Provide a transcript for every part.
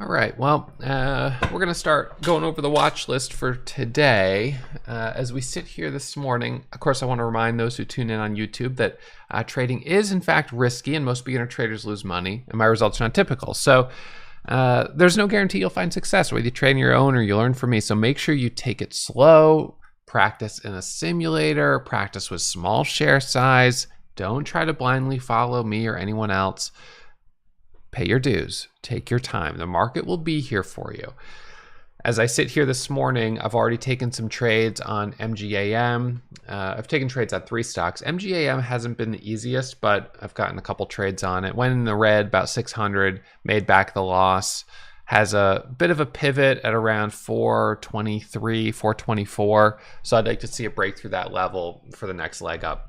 All right, well, we're going to start going over the watch list for today. As we sit here this morning, of course, I want to remind those who tune in on YouTube that trading is, in fact, risky, and most beginner traders lose money, and my results are not typical. So there's no guarantee you'll find success, whether you trade on your own or you learn from me. So make sure you take it slow, practice in a simulator, practice with small share size. Don't try to blindly follow me or anyone else. Pay your dues, take your time. The market will be here for you. As I sit here this morning, I've already taken some trades on MGAM. I've taken trades on 3 stocks. MGAM hasn't been the easiest, but I've gotten a couple trades on it. Went in the red, about 600, made back the loss. Has a bit of a pivot at around 423, 424. So I'd like to see it break through that level for the next leg up.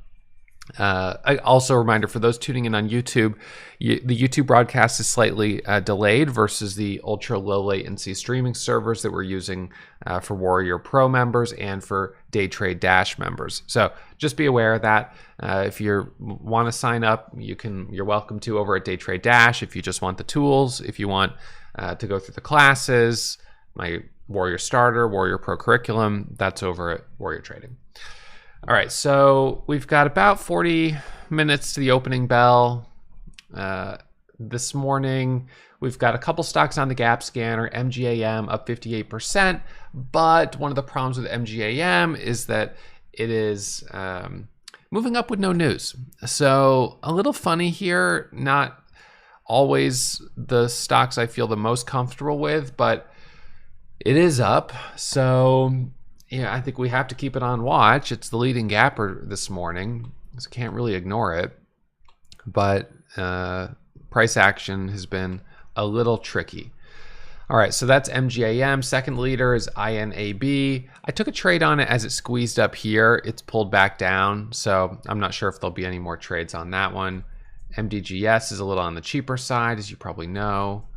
Also a reminder for those tuning in on YouTube, the YouTube broadcast is slightly delayed versus the ultra low latency streaming servers that we're using for Warrior Pro members and for Day Trade Dash members. So just be aware of that. If you want to sign up, you're welcome to over at Day Trade Dash. If you just want the tools, if you want to go through the classes, my Warrior Starter, Warrior Pro curriculum, that's over at Warrior Trading. All right, so we've got about 40 minutes to the opening bell. This morning, we've got a couple stocks on the gap scanner, MGAM up 58%, but one of the problems with MGAM is that it is moving up with no news. So a little funny here, not always the stocks I feel the most comfortable with, but it is up, so yeah, I think we have to keep it on watch. It's the leading gapper this morning, so can't really ignore it. But price action has been a little tricky. All right, so that's MGAM. Second leader is INAB. I took a trade on it as it squeezed up here. It's pulled back down, so I'm not sure if there'll be any more trades on that one. MDGS is a little on the cheaper side, as you probably know.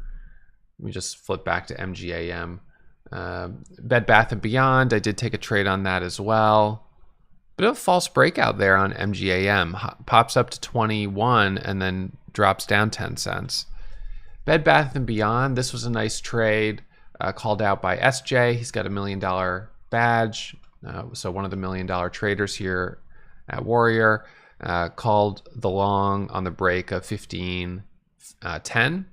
Let me just flip back to MGAM. Bed Bath & Beyond, I did take a trade on that as well. Bit of a false breakout there on MGAM. Pops up to 21 and then drops down 10 cents. Bed Bath & Beyond, this was a nice trade called out by SJ. He's got $1 million badge. So one of the $1 million traders here at Warrior called the long on the break of 15.10.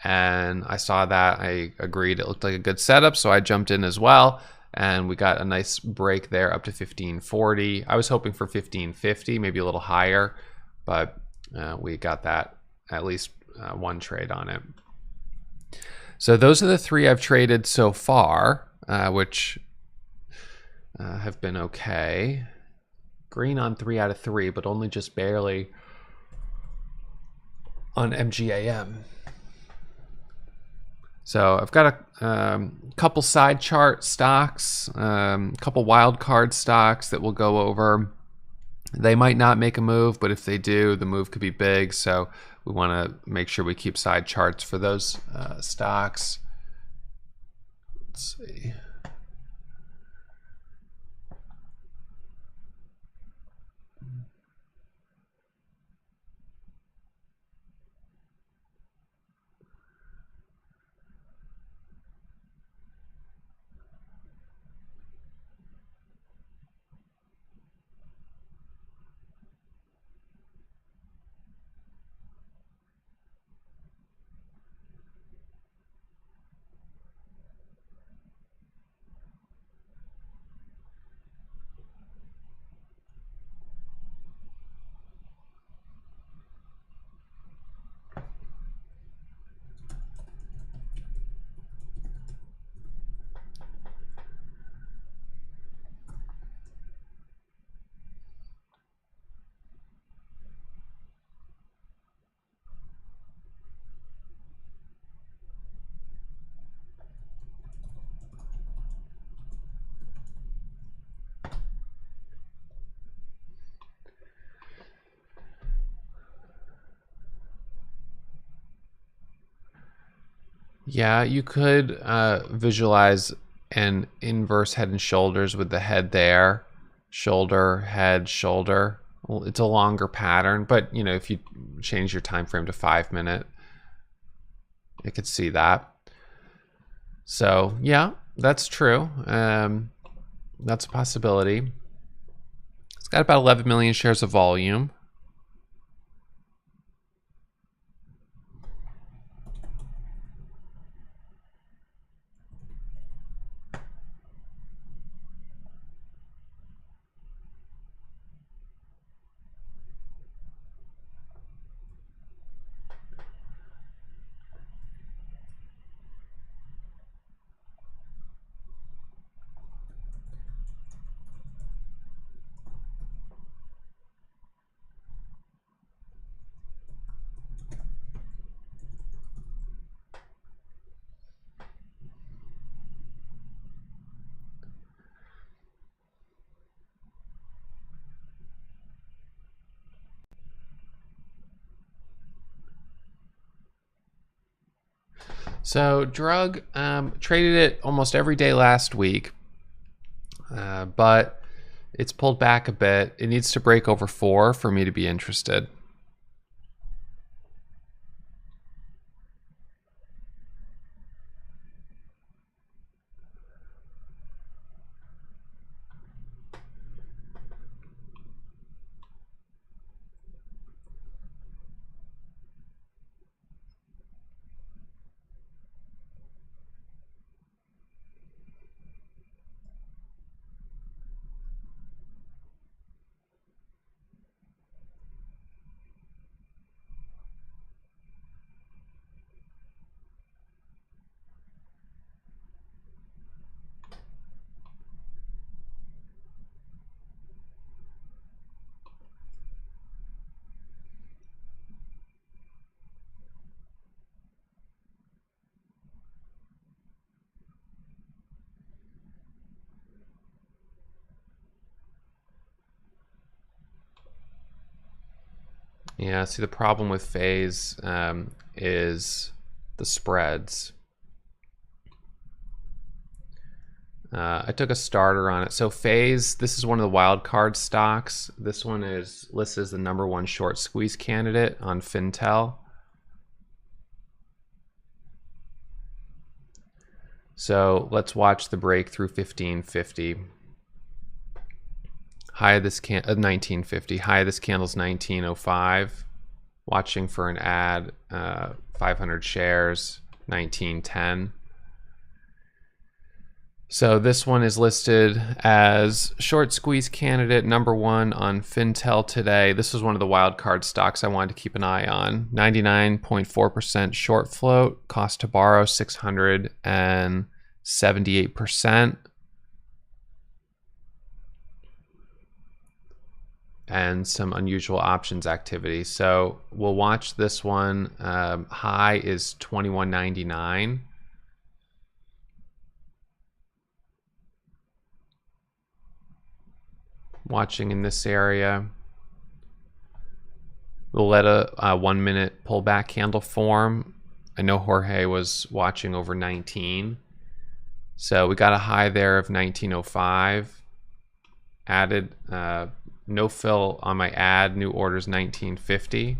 And I saw that, I agreed it looked like a good setup, so I jumped in as well, and we got a nice break there up to 1540. I was hoping for 1550, maybe a little higher, but we got that, at least one trade on it. So those are the 3 I've traded so far, which have been okay. Green on 3 out of 3, but only just barely on MGAM. So I've got a couple side chart stocks, couple wild card stocks that we'll go over. They might not make a move, but if they do, the move could be big. So we want to make sure we keep side charts for those stocks. Let's see. Yeah, you could visualize an inverse head and shoulders with the head there, shoulder, head, shoulder. Well, it's a longer pattern, but if you change your time frame to 5 minute, you could see that. So yeah, that's true. That's a possibility. It's got about 11 million shares of volume. So drug traded it almost every day last week, but it's pulled back a bit. It needs to break over 4 for me to be interested. Yeah, see, the problem with Faze is the spreads. I took a starter on it. So Faze, this is one of the wild card stocks. This one is listed as the #1 short squeeze candidate on Fintel. So let's watch the break through 1550. High of this 1950. High of this candle's 1905. Watching for an ad, 500 shares, 1910. So this one is listed as short squeeze candidate #1 on Fintel today. This was one of the wild card stocks I wanted to keep an eye on. 99.4% short float, cost to borrow 678%. And some unusual options activity. So we'll watch this one. High is 21.99. Watching in this area. We'll let a 1 minute pullback candle form. I know Jorge was watching over 19. So we got a high there of 1905. Added no fill on my ad, new orders 1950.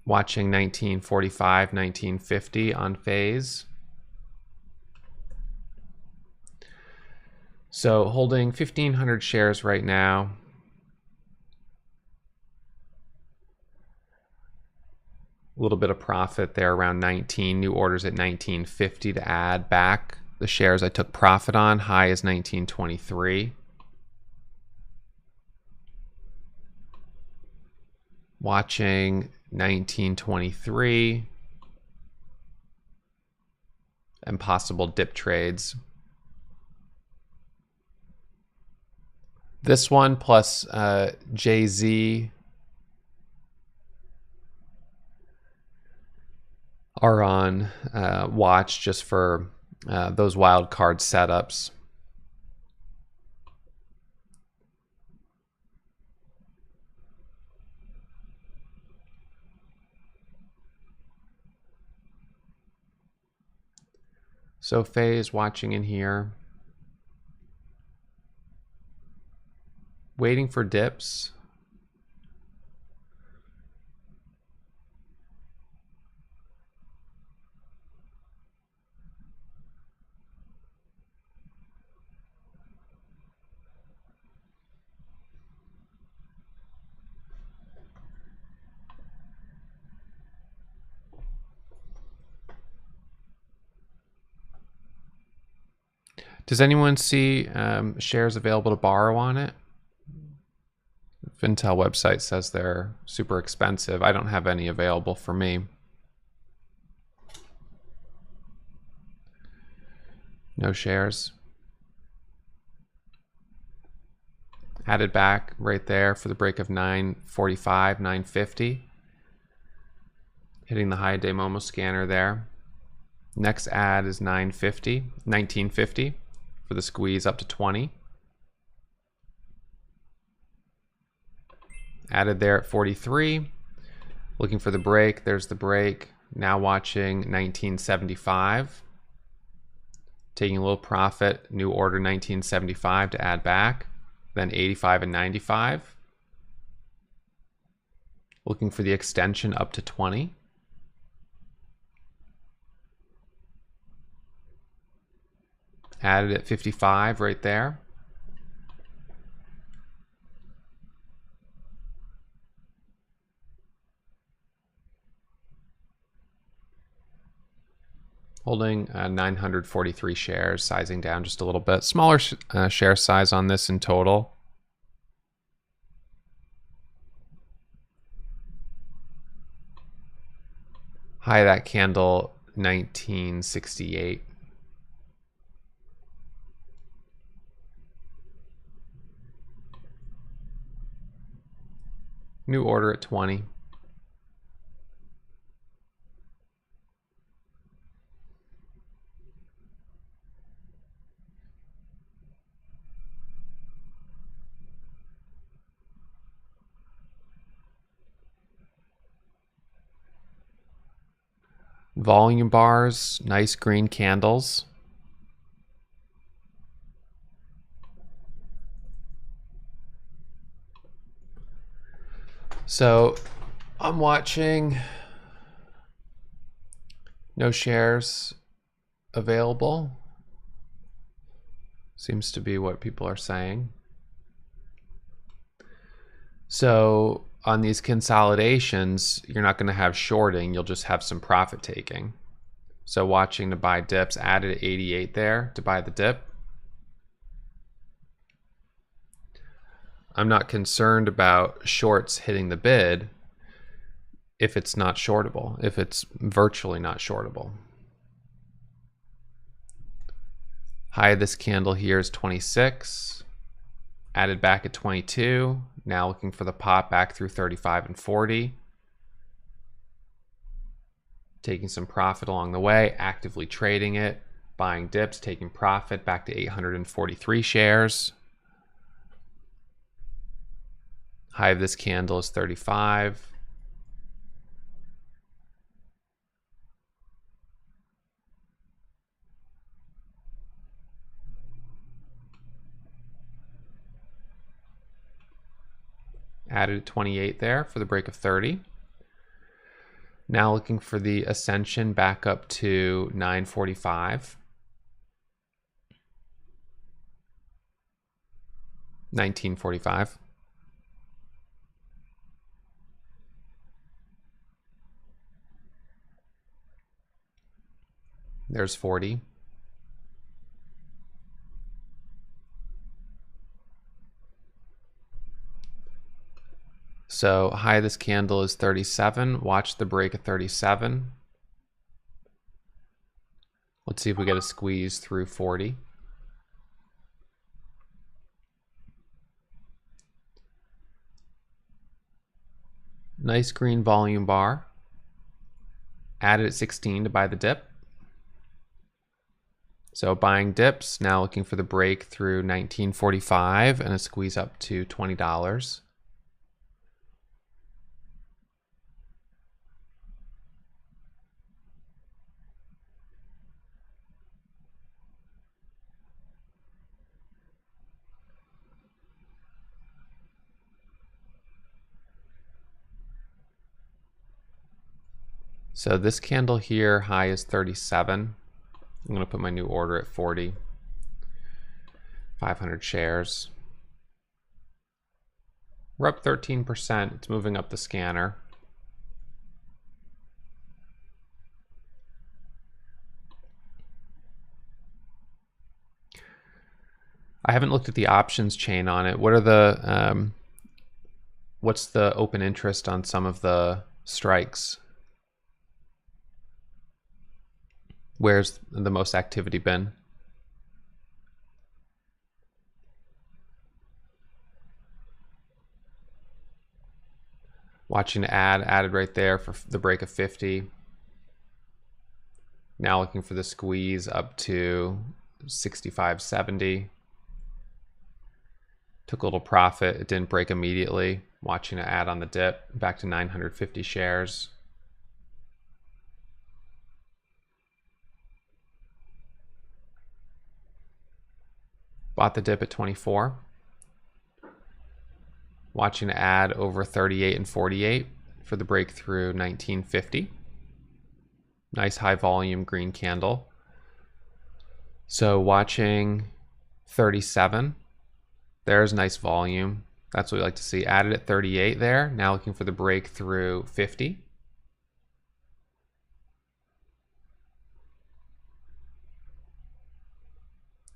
Watching 1945, 1950 on Faze. So holding 1,500 shares right now. A little bit of profit there around 19. New orders at 1950 to add back the shares I took profit on. High is 1923. Watching 1923 and possible dip trades. This one plus JZ are on watch just for those wild card setups. So Faze watching in here. Waiting for dips. Does anyone see shares available to borrow on it? Fintel website says they're super expensive. I don't have any available for me. No shares. Added back right there for the break of 945, 950. Hitting the high day Momo scanner there. Next add is 1950 for the squeeze up to 20. Added there at 43. Looking for the break. There's the break. Now watching 1975. Taking a little profit. New order 1975 to add back. Then 85 and 95. Looking for the extension up to 20. Added at 55 right there. Holding 943 shares, sizing down just a little bit. Smaller share size on this in total. High of that candle, 1968. New order at 20. Volume bars, nice green candles. So I'm watching no shares available. Seems to be what people are saying. So on these consolidations, you're not going to have shorting, you'll just have some profit taking. So watching to buy dips, added at 88 there to buy the dip. I'm not concerned about shorts hitting the bid if it's not shortable, if it's virtually not shortable. High of this candle here is 26, added back at 22. Now looking for the pop back through 35 and 40. Taking some profit along the way, actively trading it, buying dips, taking profit back to 843 shares. High of this candle is 35. Added 28 there for the break of 30. Now looking for the ascension back up to 945. 1945. There's 40. So high of this candle is 37. Watch the break at 37. Let's see if we get a squeeze through 40. Nice green volume bar. Added at 16 to buy the dip. So buying dips, now looking for the break through 1945 and a squeeze up to $20. So this candle here, high is 37. I'm going to put my new order at 40. 500 shares. We're up 13%. It's moving up the scanner. I haven't looked at the options chain on it. What are the what's the open interest on some of the strikes? Where's the most activity been? Watching the added right there for the break of 50. Now looking for the squeeze up to 65.70. Took a little profit. It didn't break immediately. Watching it add on the dip back to 950 shares. Bought the dip at 24. Watching it add over 38 and 48 for the breakthrough 1950. Nice high volume green candle. So watching 37. There's nice volume. That's what we like to see. Added at 38 there. Now looking for the breakthrough 50.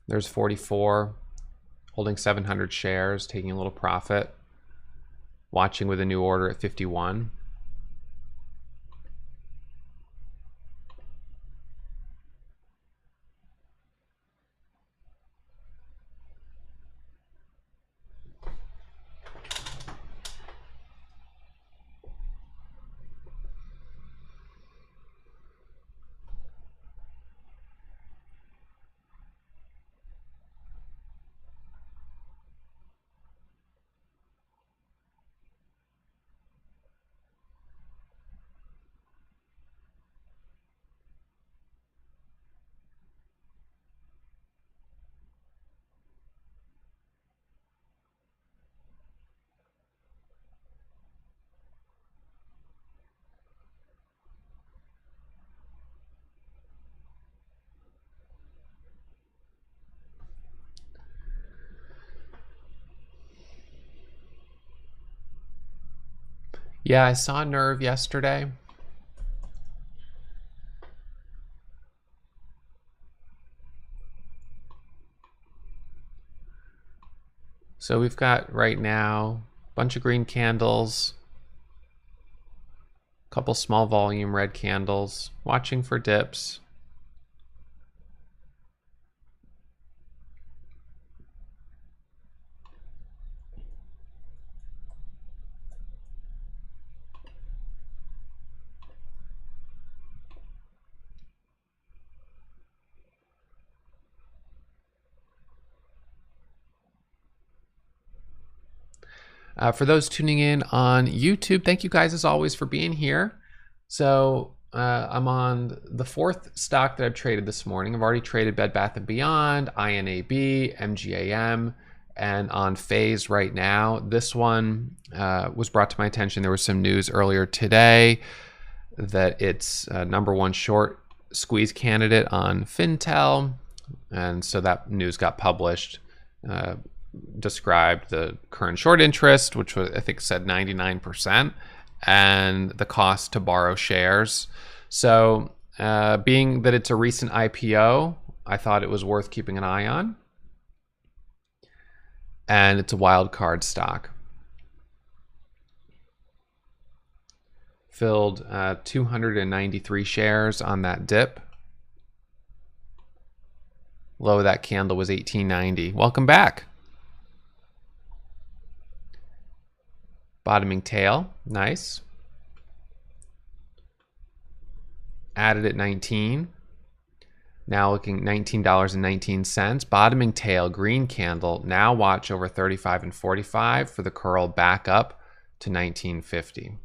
There's 44. Holding 700 shares, taking a little profit. Watching with a new order at 51. Yeah, I saw Nerve yesterday. So we've got right now a bunch of green candles, a couple small volume red candles, watching for dips. For those tuning in on YouTube, thank you guys as always for being here. So I'm on the fourth stock that I've traded this morning. I've already traded Bed Bath & Beyond, INAB, MGAM, and on Faze right now. This one was brought to my attention. There was some news earlier today that it's #1 short squeeze candidate on Fintel. And so that news got published. Described the current short interest, which was, I think, said 99%, and the cost to borrow shares. So being that it's a recent IPO, I thought it was worth keeping an eye on. And it's a wild card stock. Filled 293 shares on that dip. Low of that candle was 1890. Welcome back. Bottoming tail, nice. Added at 19. Now looking $19.19. Bottoming tail, green candle. Now watch over 35 and 45 for the curl back up to 1950.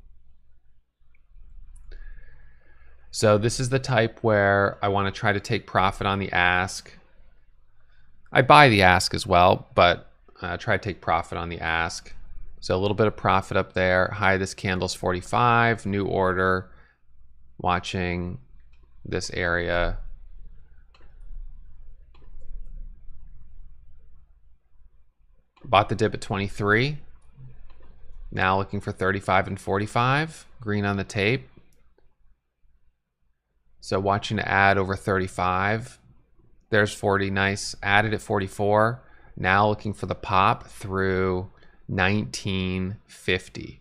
So this is the type where I want to try to take profit on the ask. I buy the ask as well, but try to take profit on the ask. So a little bit of profit up there. High of this candle's 45. New order. Watching this area. Bought the dip at 23. Now looking for 35 and 45. Green on the tape. So watching to add over 35. There's 40, nice. Added at 44. Now looking for the pop through 1950.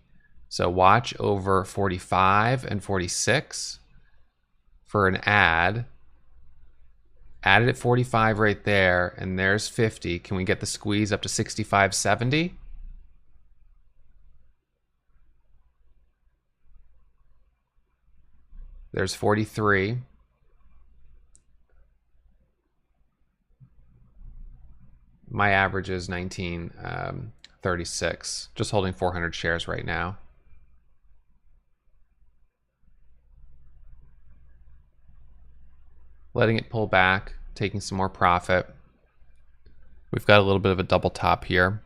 So watch over 45 and 46 for an add. Added at 45 right there, and there's 50. Can we get the squeeze up to 65.70? There's 43. My average is 1936. Just holding 400 shares right now. Letting it pull back, taking some more profit. We've got a little bit of a double top here.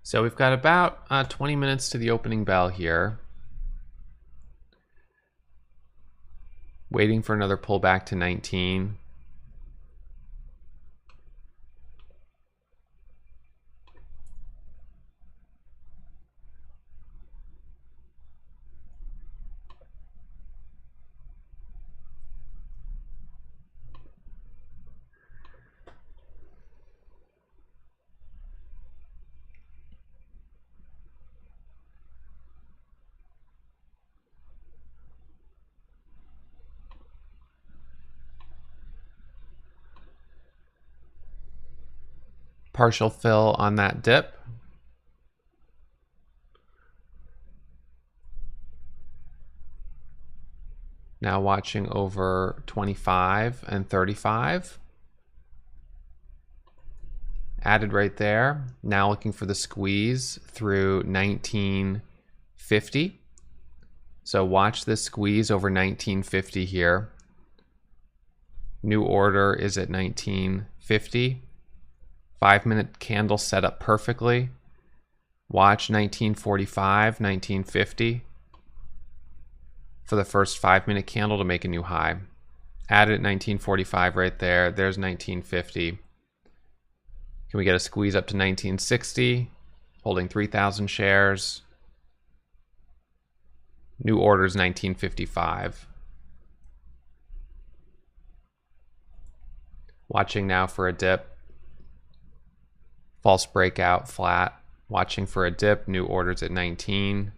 So we've got about 20 minutes to the opening bell here. Waiting for another pullback to 19. Partial fill on that dip. Now watching over 25 and 35. Added right there. Now looking for the squeeze through 1950. So watch this squeeze over 1950 here. New order is at 1950. 5-minute candle set up perfectly. Watch 1945, 1950 for the first 5-minute candle to make a new high. Added at 1945 right there. There's 1950. Can we get a squeeze up to 1960? Holding 3,000 shares. New order is 1955. Watching now for a dip. False breakout, flat. Watching for a dip. New orders at 19.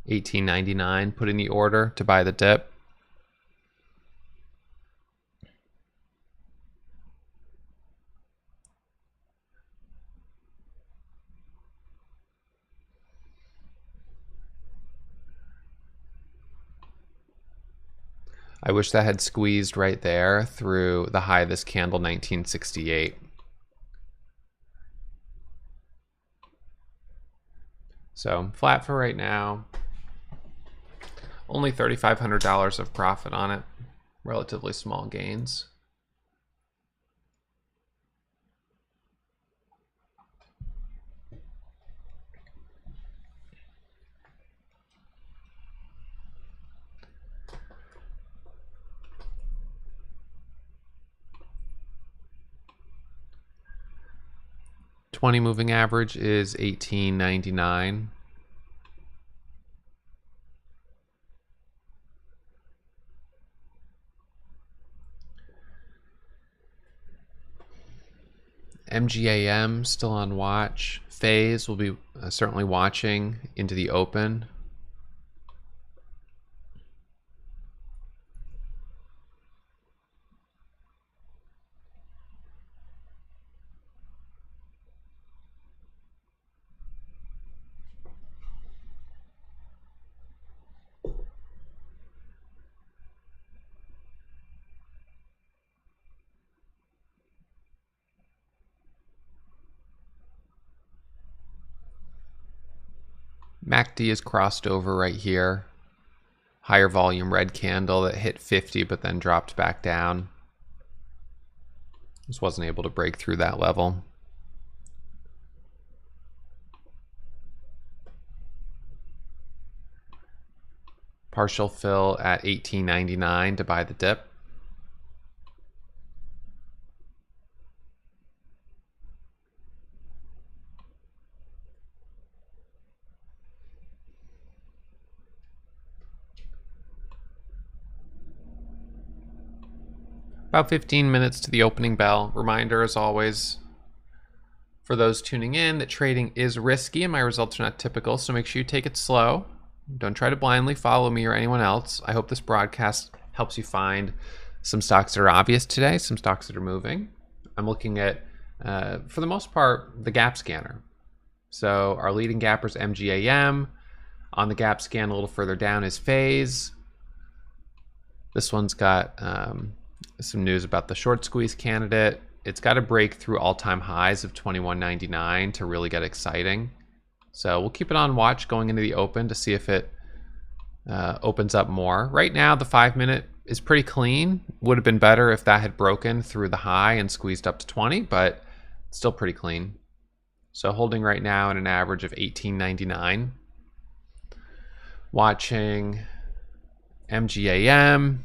$18.99. Put in the order to buy the dip. I wish that had squeezed right there through the high of this candle, 1968. So flat for right now. Only $3,500 of profit on it. Relatively small gains. $20 moving average is $18.99. MGAM still on watch. Faze will be certainly watching into the open. MACD is crossed over right here. Higher volume red candle that hit 50 but then dropped back down. Just wasn't able to break through that level. Partial fill at $18.99 to buy the dip. About 15 minutes to the opening bell. Reminder, as always, for those tuning in, that trading is risky and my results are not typical, so make sure you take it slow. Don't try to blindly follow me or anyone else. I hope this broadcast helps you find some stocks that are obvious today, some stocks that are moving. I'm looking at, for the most part, the gap scanner. So our leading gapper is MGAM. On the gap scan a little further down is Faze. This one's got some news about the short squeeze candidate. It's got to break through all-time highs of $21.99 to really get exciting. So we'll keep it on watch going into the open to see if it opens up more. Right now, the 5-minute is pretty clean. Would have been better if that had broken through the high and squeezed up to 20, but still pretty clean. So holding right now at an average of $18.99. Watching MGAM.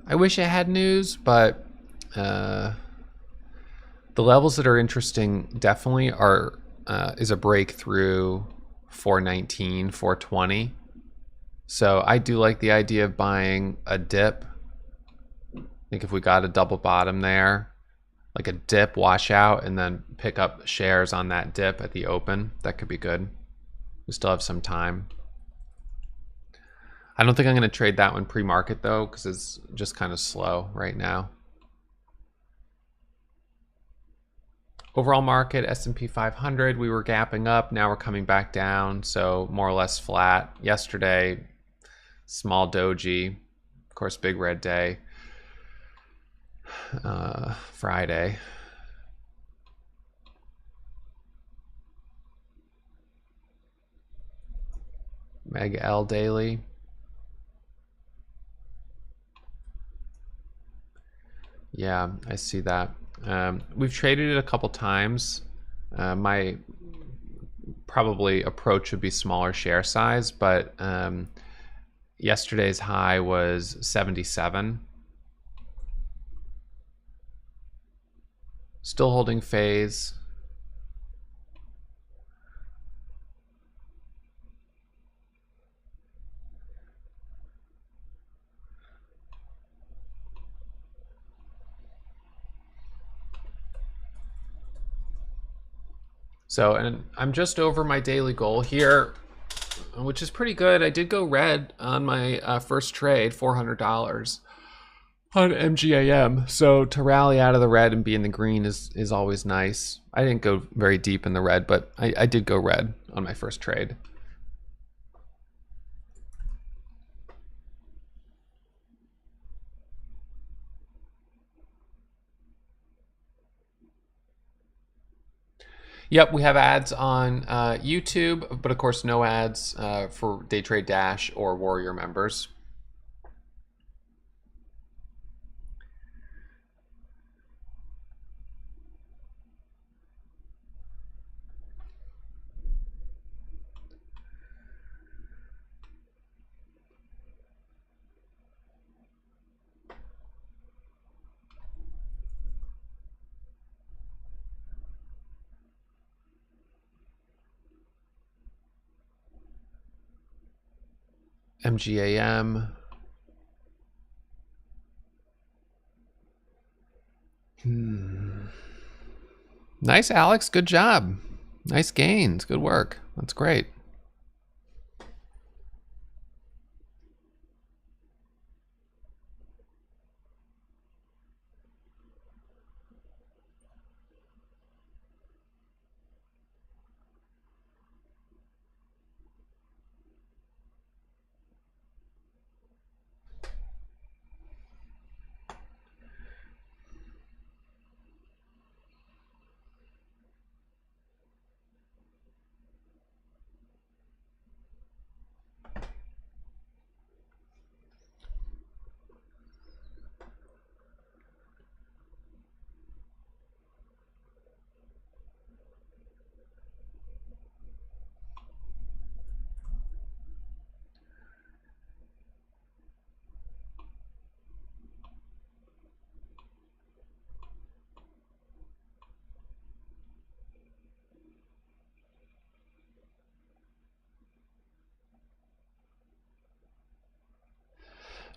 I wish I had news, but the levels that are interesting definitely are is a breakthrough 419, 420. So I do like the idea of buying a dip. I think if we got a double bottom there, like a dip washout, and then pick up shares on that dip at the open, that could be good. We still have some time. I don't think I'm going to trade that one pre-market though, because it's just kind of slow right now. Overall market, S&P 500, we were gapping up. Now we're coming back down, so more or less flat. Yesterday, small doji, of course, big red day. Friday. Meg L daily. Yeah, I see that. We've traded it a couple times. My probably approach would be smaller share size, but yesterday's high was 77. Still holding Faze. So, and I'm just over my daily goal here, which is pretty good. I did go red on my first trade, $400 on MGAM. So to rally out of the red and be in the green is always nice. I didn't go very deep in the red, but I did go red on my first trade. Yep, we have ads on YouTube, but of course no ads for Day Trade Dash or Warrior members. MGAM. Nice, Alex. Good job. Nice gains. Good work. That's great.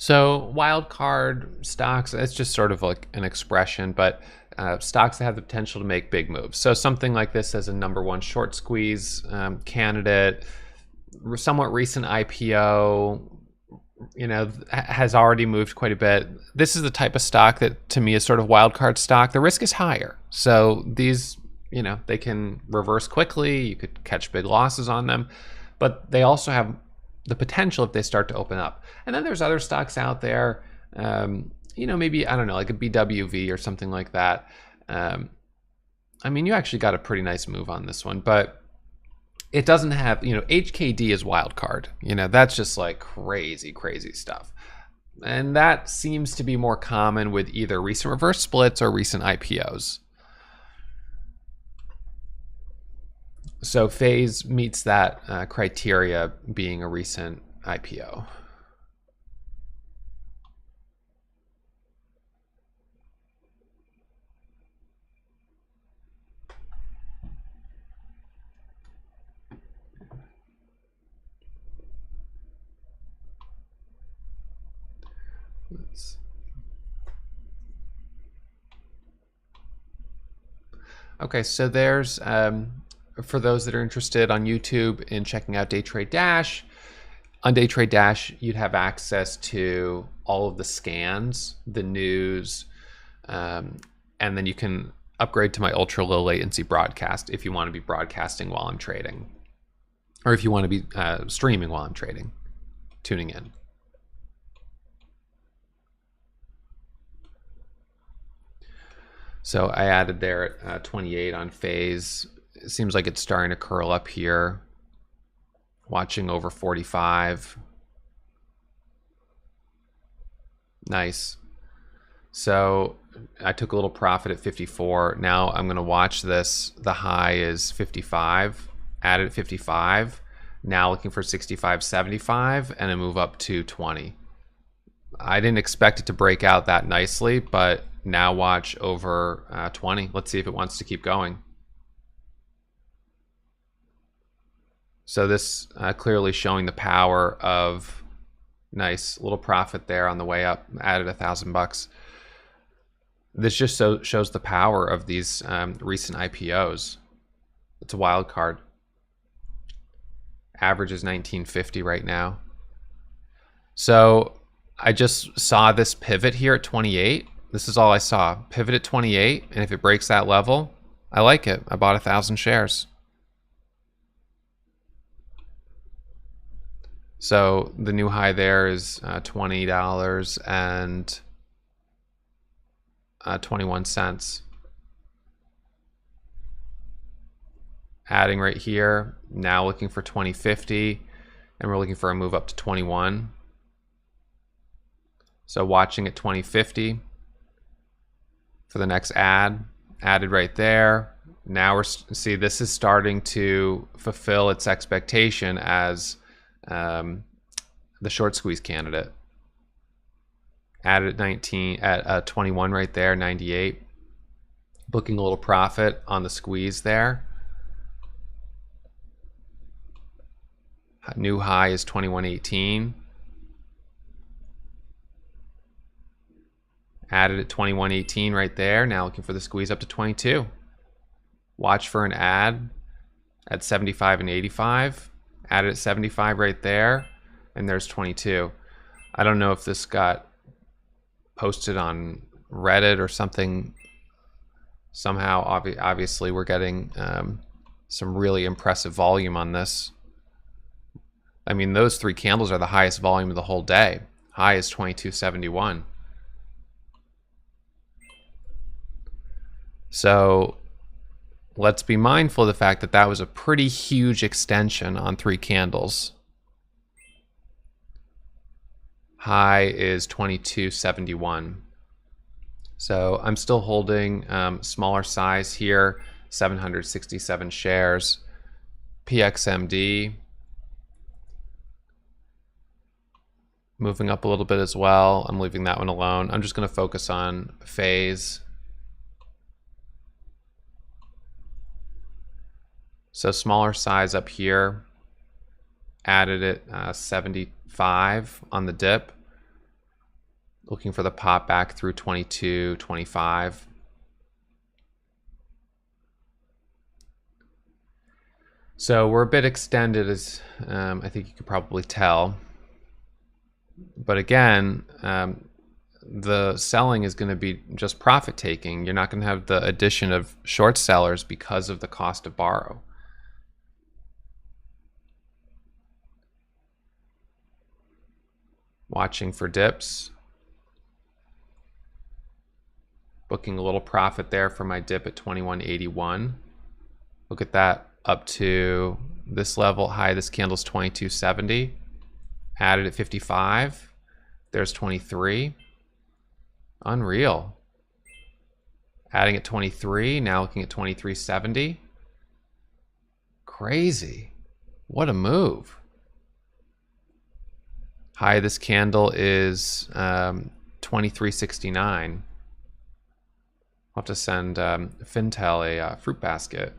So wild card stocks, it's just sort of like an expression, but stocks that have the potential to make big moves. So something like this as a number one short squeeze candidate, somewhat recent IPO, has already moved quite a bit. This is the type of stock that to me is sort of wild card stock. The risk is higher. So these, they can reverse quickly. You could catch big losses on them, but they also have the potential if they start to open up. And then there's other stocks out there, maybe, I don't know, like a BWV or something like that. You actually got a pretty nice move on this one, but it doesn't have, HKD is wild card. That's just like crazy, crazy stuff. And that seems to be more common with either recent reverse splits or recent IPOs. So Faze meets that criteria, being a recent IPO. Okay, so there's, for those that are interested on YouTube in checking out Day Trade Dash, on Day Trade Dash, you'd have access to all of the scans, the news, and then you can upgrade to my ultra low latency broadcast if you want to be broadcasting while I'm trading, or if you want to be streaming while I'm trading, tuning in. So I added there at 28 on Faze. It seems like it's starting to curl up here. Watching over 45. Nice. So I took a little profit at 54. Now I'm going to watch this. The high is 55. Added at 55. Now looking for 65, 75, and a move up to 20. I didn't expect it to break out that nicely, but now watch over 20. Let's see if it wants to keep going. So this clearly showing the power of, nice little profit there on the way up, added $1,000. This just shows the power of these recent IPOs. It's a wild card. Average is 1950 right now. So I just saw this pivot here at 28. This is all I saw. Pivot at 28, and if it breaks that level, I like it. I bought 1,000 shares. So the new high there is $20 and 21 cents. Adding right here, now looking for 2050, and we're looking for a move up to 21. So watching at 2050 for the next added right there. Now see, this is starting to fulfill its expectation as the short squeeze candidate. Added at 21 right there, 98. Booking a little profit on the squeeze there. New high is 21.18. Added at 21.18 right there. Now looking for the squeeze up to 22. Watch for an add at 75 and 85. Added at 75 right there. And there's 22. I don't know if this got posted on Reddit or something. Somehow, obviously, we're getting some really impressive volume on this. I mean, those three candles are the highest volume of the whole day. High is 22.71. So let's be mindful of the fact that that was a pretty huge extension on three candles. High is 22.71. So I'm still holding smaller size here, 767 shares. PXMD moving up a little bit as well. I'm leaving that one alone. I'm just going to focus on Faze. So smaller size up here, added at 75 on the dip. Looking for the pop back through 22, 25. So we're a bit extended, as I think you could probably tell. But again, the selling is going to be just profit taking. You're not going to have the addition of short sellers because of the cost to borrow. Watching for dips. Booking a little profit there for my dip at 21.81. Look at that, up to this level. High, this candle's 22.70. Added at 55. There's 23. Unreal. Adding at 23, now looking at 23.70. Crazy. What a move. High of this candle is 23.69. I'll have to send Fintel a fruit basket.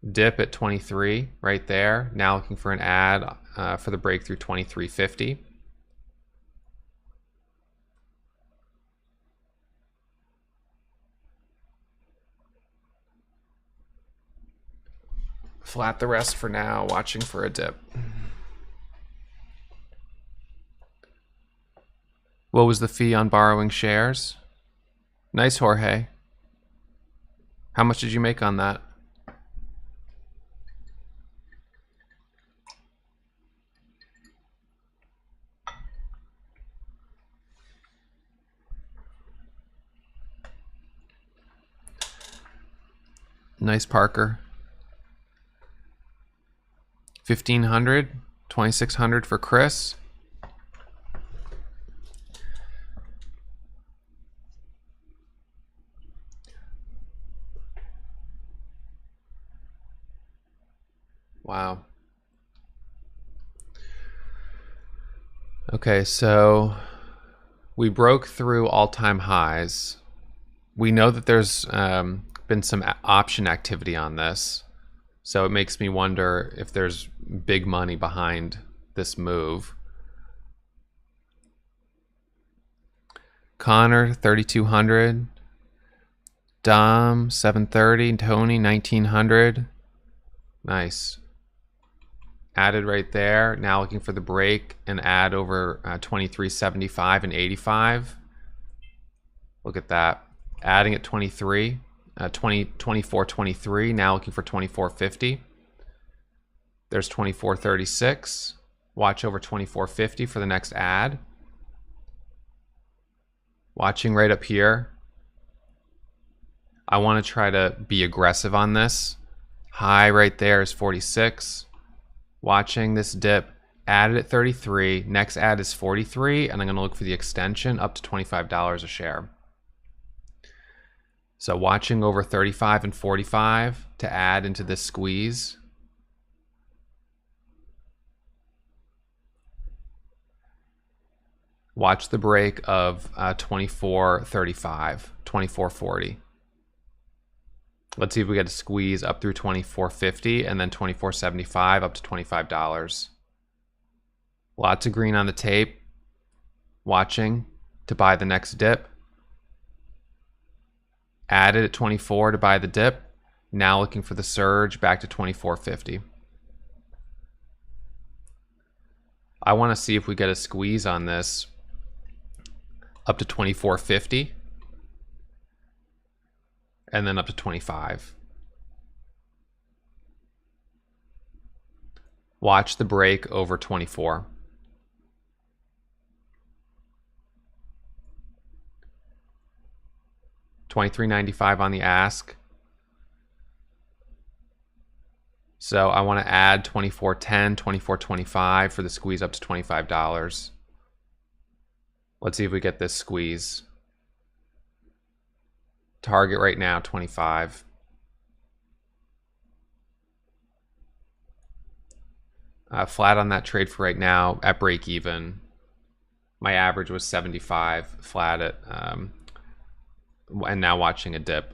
Dip at 23 right there. Now looking for an add for the breakthrough 23.50. Flat the rest for now, watching for a dip. What was the fee on borrowing shares? Nice, Jorge. How much did you make on that? Nice, Parker. 1,500, 2,600 for Chris. Wow. Okay, so we broke through all-time highs. We know that there's been some option activity on this. So it makes me wonder if there's big money behind this move. Connor, 3,200. Dom, 730. Tony, 1,900. Nice. Added right there. Now looking for the break and add over 23.75 and 85. Look at that. Adding at 23. 24.23. Now looking for 24.50. There's 24.36. Watch over 24.50 for the next add. Watching right up here. I want to try to be aggressive on this. High right there is 46. Watching this dip. Added at 33. Next add is 43. And I'm going to look for the extension up to $25 a share. So watching over 35 and 45 to add into this squeeze. Watch the break of 24.35, 24.40. Let's see if we get a squeeze up through 24.50 and then 24.75 up to $25. Lots of green on the tape. Watching to buy the next dip. Added at 24 to buy the dip. Now looking for the surge back to 24.50. I want to see if we get a squeeze on this up to 24.50 and then up to 25. Watch the break over 24. $23.95 on the ask. So I want to add 24.10, 24.25 for the squeeze up to $25. Let's see if we get this squeeze. Target right now, 25. Flat on that trade for right now at break even. My average was 75, flat at, and now watching a dip.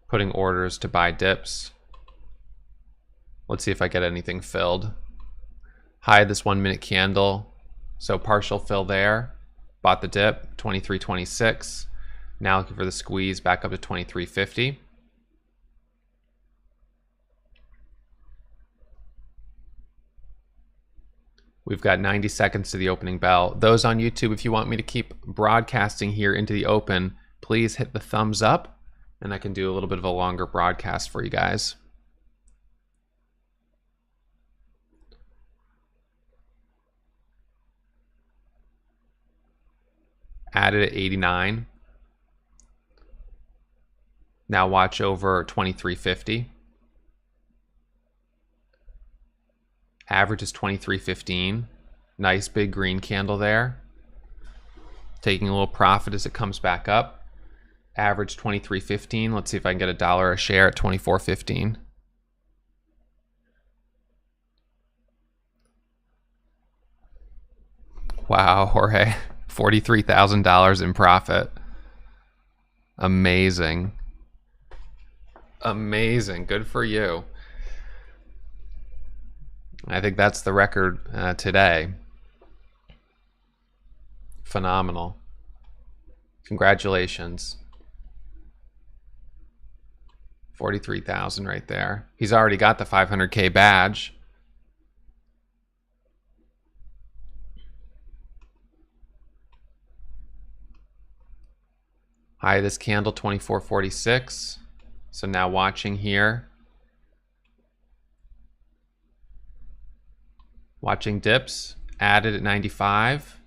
Putting orders to buy dips. Let's see if I get anything filled. High this 1 minute candle. So partial fill there. Bought the dip, 23.26. Now looking for the squeeze back up to 23.50. We've got 90 seconds to the opening bell. Those on YouTube, if you want me to keep broadcasting here into the open, please hit the thumbs up and I can do a little bit of a longer broadcast for you guys. Added at 89. Now watch over 23.50. Average is 23.15. Nice big green candle there. Taking a little profit as it comes back up. Average 23.15. Let's see if I can get $1 a share at 24.15. Wow, Jorge. $43,000 in profit. Amazing. Amazing. Good for you. I think that's the record today. Phenomenal. Congratulations. 43,000 right there. He's already got the 500K badge. High of this candle, 24.46. So now watching here. Watching dips, added at 95.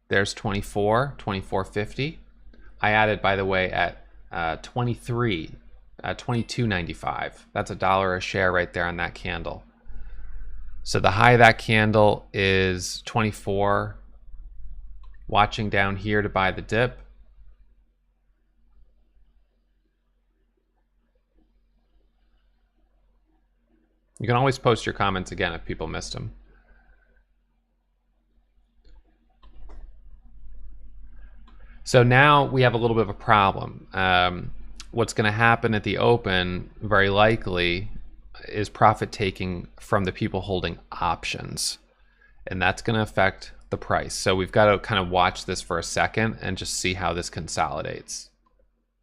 There's 24.50. I added, by the way, at 22.95. That's $1 a share right there on that candle. So the high of that candle is 24. Watching down here to buy the dip. You can always post your comments again if people missed them. So now we have a little bit of a problem. What's going to happen at the open, very likely, is profit taking from the people holding options. And that's going to affect the price. So we've got to kind of watch this for a second and just see how this consolidates.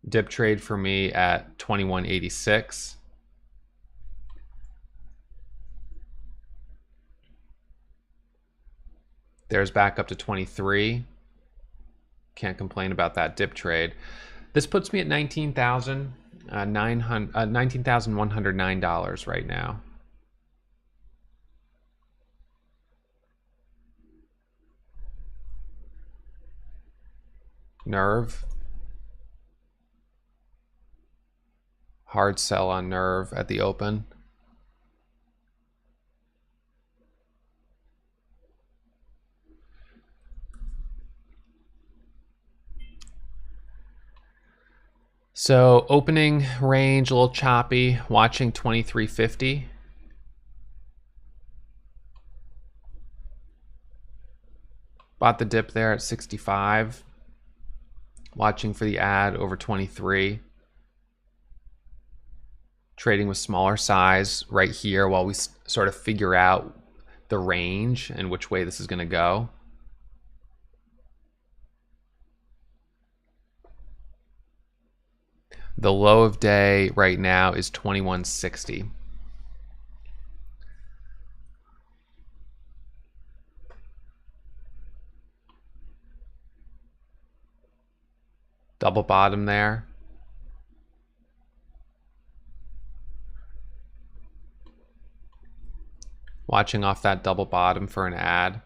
Dip trade for me at 21.86. There's back up to 23. Can't complain about that dip trade. This puts me at $19,109 right now. Nerve. Hard sell on Nerve at the open. So opening range a little choppy, watching 23.50. Bought the dip there at 65. Watching for the ad over 23. Trading with smaller size right here while we sort of figure out the range and which way this is going to go. The low of day right now is 21.60. Double bottom there. Watching off that double bottom for an ad.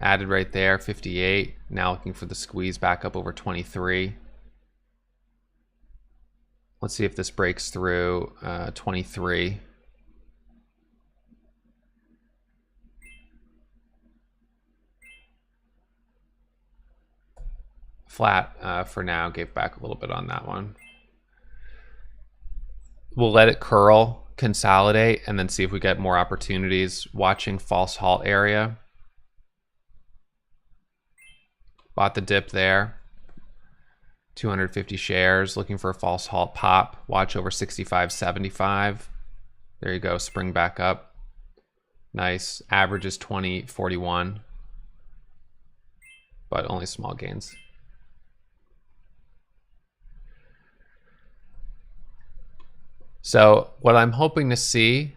Added right there, 58. Now looking for the squeeze back up over 23. Let's see if this breaks through 23. Flat for now, gave back a little bit on that one. We'll let it curl, consolidate, and then see if we get more opportunities. Watching false halt area. Bought the dip there. 250 shares, looking for a false halt pop. Watch over 65.75. There you go, spring back up. Nice. Average is 20.41, but only small gains. So what I'm hoping to see,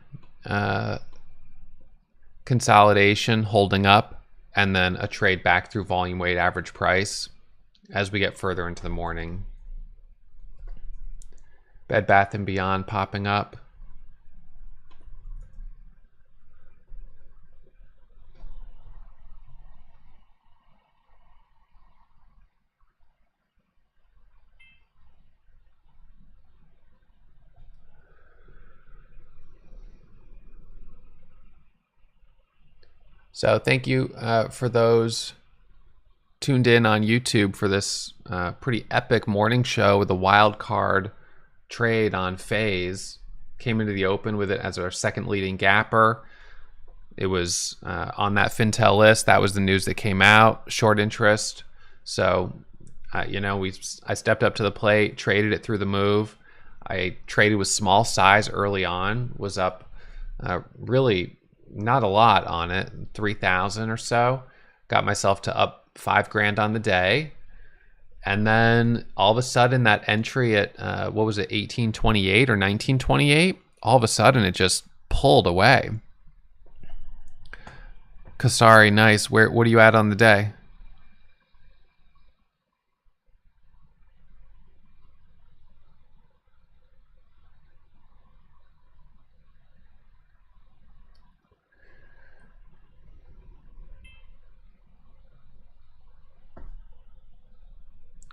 consolidation holding up, and then a trade back through volume weight average price as we get further into the morning. Bed Bath & Beyond popping up. So thank you for those tuned in on YouTube for this pretty epic morning show with a wild card trade on Faze. Came into the open with it as our second leading gapper. It was on that Fintel list. That was the news that came out. Short interest. So, you know, I stepped up to the plate, traded it through the move. I traded with small size early on. Was up really not a lot on it, 3,000 or so. Got myself to up $5 on the day. And then all of a sudden that entry at, what was it, 1828 or 1928? All of a sudden it just pulled away. Kasari, nice. What are you at on the day?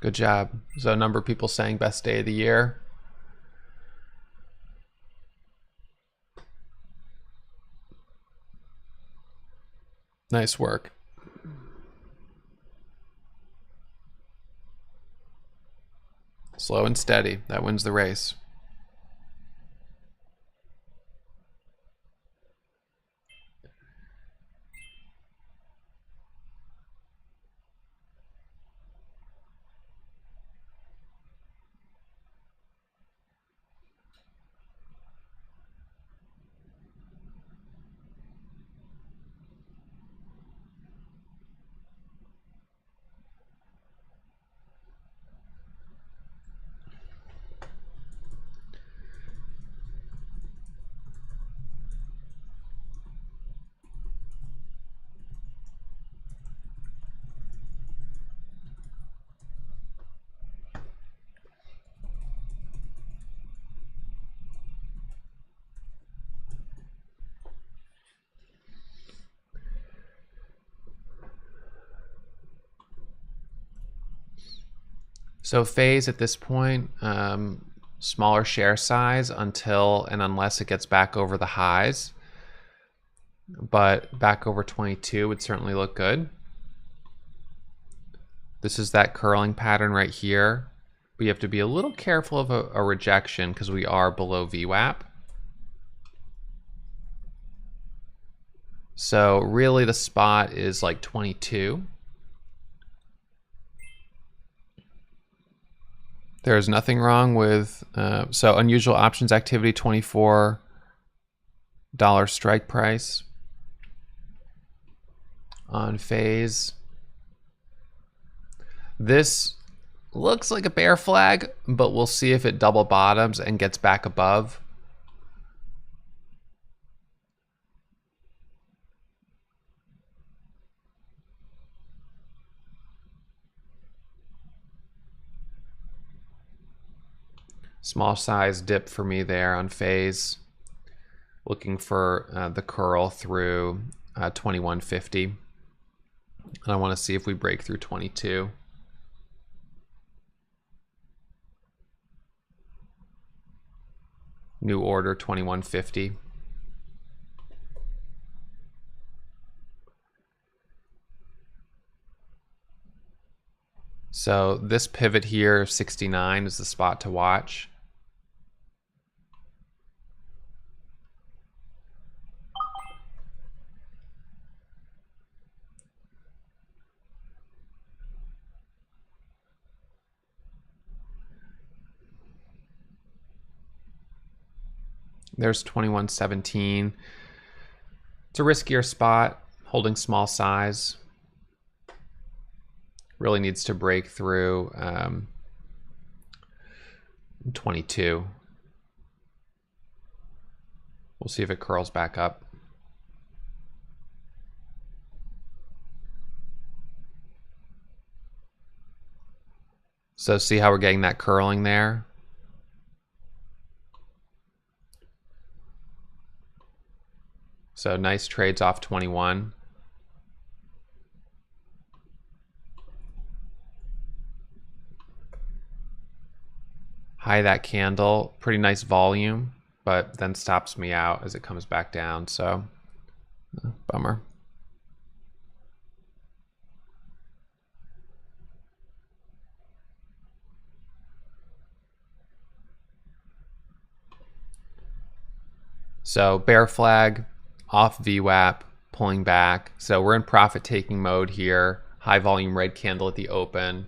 Good job. So a number of people saying best day of the year. Nice work. Slow and steady. That wins the race. So Faze at this point, smaller share size until and unless it gets back over the highs. But back over 22 would certainly look good. This is that curling pattern right here. But you have to be a little careful of a rejection because we are below VWAP. So really the spot is like 22. There's nothing wrong with, so unusual options activity, $24 strike price on Faze. This looks like a bear flag, but we'll see if it double bottoms and gets back above. Small size dip for me there on Faze. Looking for the curl through 2150. And I want to see if we break through 22. New order 2150. So this pivot here, 69, is the spot to watch. There's 21.17. It's a riskier spot, holding small size. Really needs to break through 22. We'll see if it curls back up. So see how we're getting that curling there? So nice trades off 21. High that candle, pretty nice volume, but then stops me out as it comes back down, so bummer. So bear flag, off VWAP, pulling back. So we're in profit taking mode here. High volume red candle at the open.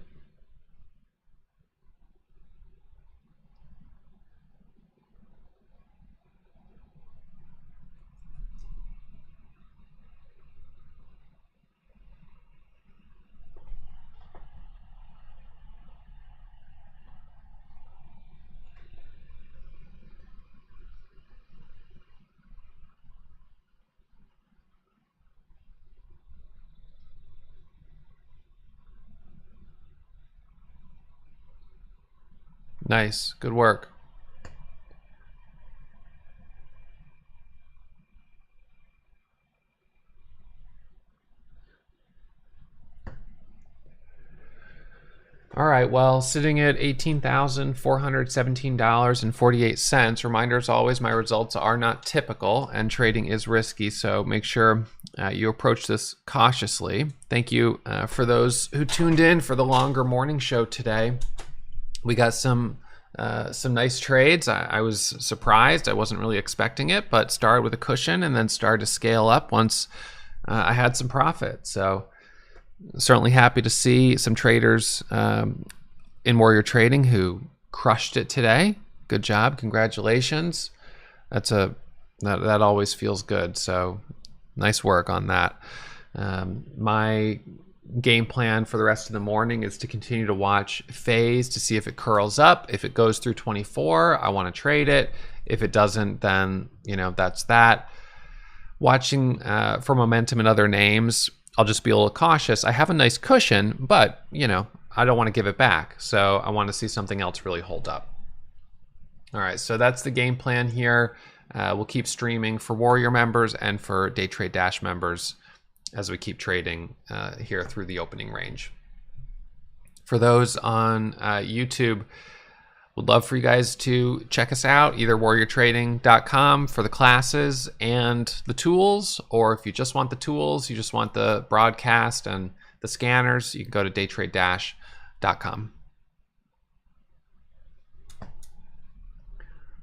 Nice, good work. All right, well, sitting at $18,417.48. Reminder as always, my results are not typical and trading is risky, so make sure you approach this cautiously. Thank you for those who tuned in for the longer morning show today. We got some nice trades. I was surprised. I wasn't really expecting it, but started with a cushion and then started to scale up once I had some profit. So certainly happy to see some traders in Warrior Trading who crushed it today. Good job. Congratulations. That always feels good. So nice work on that. My game plan for the rest of the morning is to continue to watch Faze to see if it curls up. If it goes through 24, I want to trade it. If it doesn't, then that's that. Watching for momentum and other names, I'll just be a little cautious. I have a nice cushion, but I don't want to give it back. So I want to see something else really hold up. All right, so that's the game plan here. We'll keep streaming for Warrior members and for Day Trade Dash members as we keep trading here through the opening range. For those on YouTube, would love for you guys to check us out, either warriortrading.com for the classes and the tools, or if you just want the tools, you just want the broadcast and the scanners, you can go to daytradedash.com.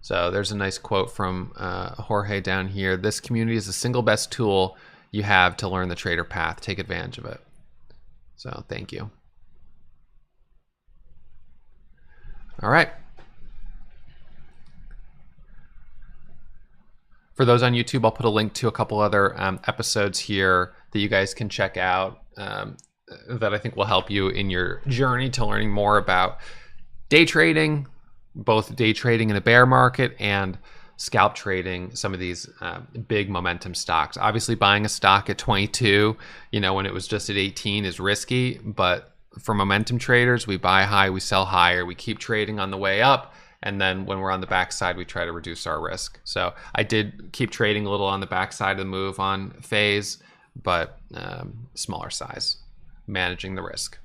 So there's a nice quote from Jorge down here. This community is the single best tool you have to learn the trader path. Take advantage of it. So thank you. All right. For those on YouTube, I'll put a link to a couple other episodes here that you guys can check out that I think will help you in your journey to learning more about day trading, both day trading in a bear market and scalp trading some of these big momentum stocks. Obviously buying a stock at 22, when it was just at 18 is risky, but for momentum traders, we buy high, we sell higher, we keep trading on the way up, and then when we're on the backside, we try to reduce our risk. So I did keep trading a little on the backside of the move on Faze, but smaller size, managing the risk.